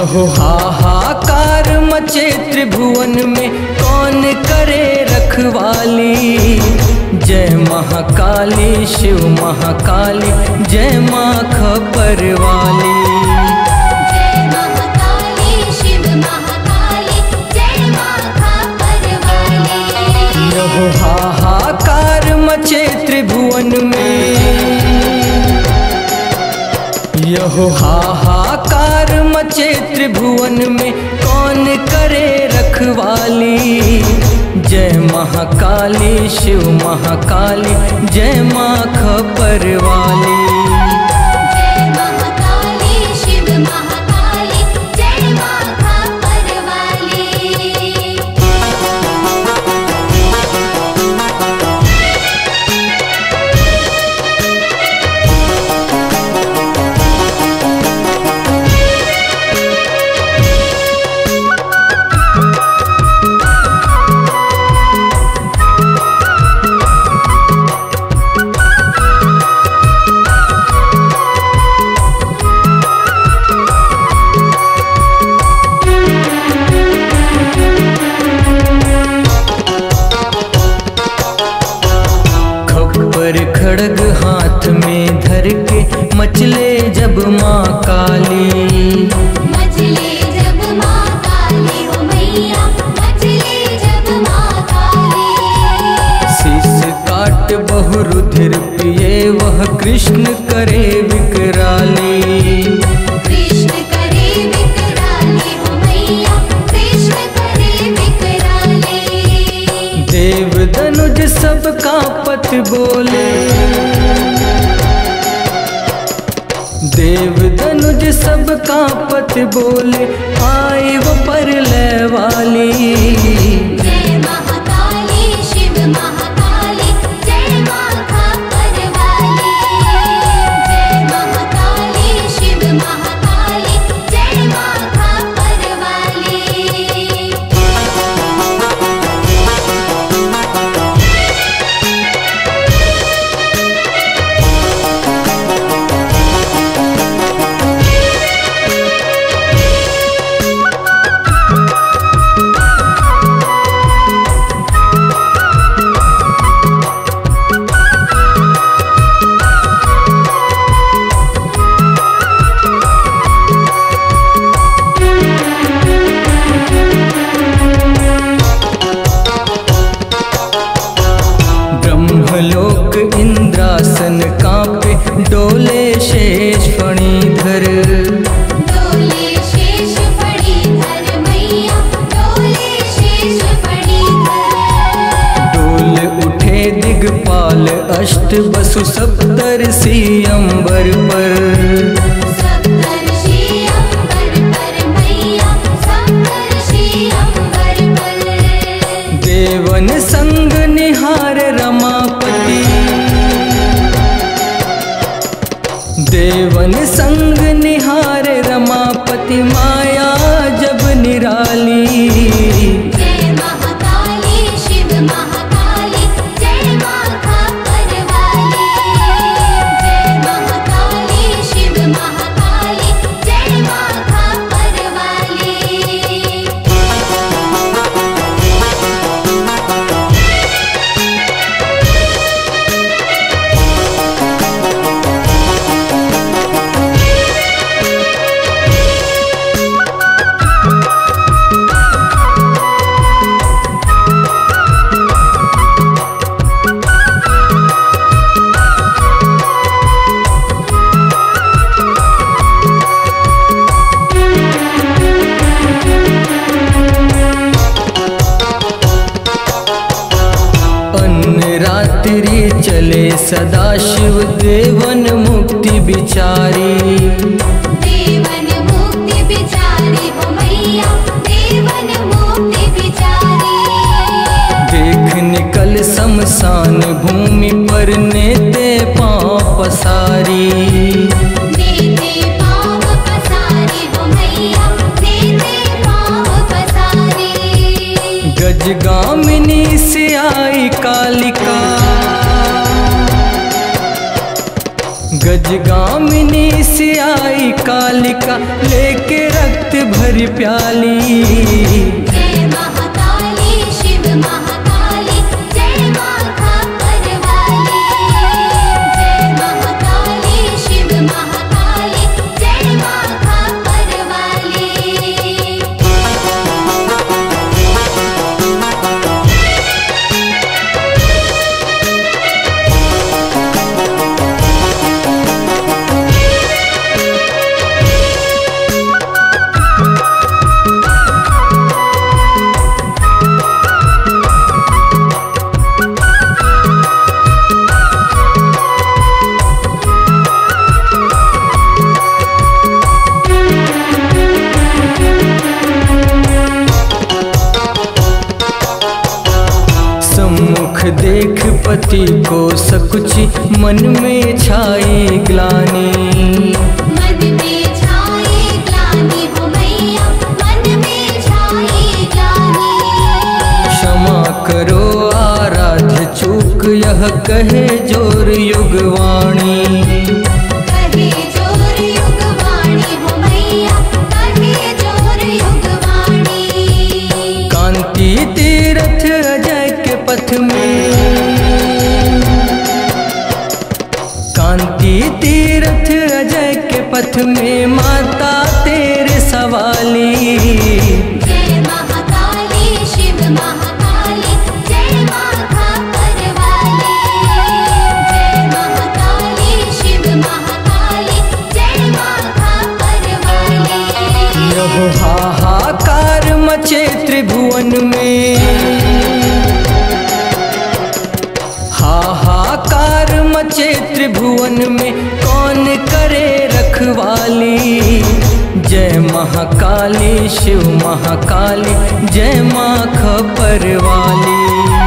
यहो हाहाकार मचे त्रिभुवन में, कौन करे रखवाली। जय महाकाली शिव महाकाली, जय माँ खपर वाली। जय महाकाली शिव महाकाली, जय माँ खपर वाली। यहो हाहाकार मचे त्रिभुवन में, यहो हाहाकार मचे त्रिभुवन में, कौन करे रखवाली। जय महाकाली शिव महाकाली, जय माँ खपर वाली। जय महाकाली शिव महाकाली, जय माँ खपर वाली। खड़ग हाथ में धर के मचले जब माँ काली। मचले जब माँ काली हो मैया, मचले जब माँ काली। शीश काट बहु रुधिर पिए वह कृष्ण करे विकराली। कृष्ण करे विकराली हो मैया, कृष्ण करे विकराली। देव धनुज सब कांपत बोले, देव धनुज सब कांपत बोले, आए वो परलय वाली। जय महाकाली शिव महाकाली, जय माँ खपर वाली। जय महाकाली शिव महाकाली, जय माँ खपर वाली। ब्रह्मलोक इंद्रासन कांपे, डोले शेष फणीधर। डोले शेष फणीधर मैया, डोले शेष फणीधर। डोल उठे दिगपाल अष्ट बसु सप्तर्षि अंबर पर। सप्तर्षि अंबर पर मैया, सप्तर्षि अंबर पर। देवन संग निहार रमापति, देवन संग निहार रमापति, माया जब निराली। जय महाकाली शिव महाकाली, जय माँ खपर वाली। जय महाकाली शिव महाकाली, जय माँ खपर वाली। रात्रि चले सदाशिव, देवन मुक्ति बिचारी। देवन मुक्ति बिचारी हो मैया, देवन मुक्ति बिचारी। देख निकल शमशान भूमि पर, नेते पाँव पसारी। नेते पाँव पसारी हो मैया, नेते पाँव पसारी। गजगामिनी से आई कालिका, गजगामिनी से आई कालिका, लेके रक्त भरी प्याली। जय महाकाली शिव महाकाली जय माँ खापर वाली। जय महाकाली शिव महाकाली जय माँ खापर वाली। सम्मुख देख पति को सकुची मन में छाई ग्लानि। मन में छाई ग्लानि हो मैया मन में छाई ग्लानि। क्षमा करो आराध्य चूक यह कहे जोर युगवाणी। कहे जोर युगवाणी हो मैया कहे जोर युगवाणी। कांति तीरथ अजय के पथ में, कांति तीरथ अजय के पथ में माता तेरे सवाली। जय महाकाली शिव महाकाली जय माँ खापर वाली। जय महाकाली शिव महाकाली जय माँ खापर वाली। यह हाहाकार मचे त्रिभुवन में, हाहाकार मचे त्रिभुवन में कौन करे रखवाली। जय महाकाली शिव महाकाली जय माँ खपर वाली।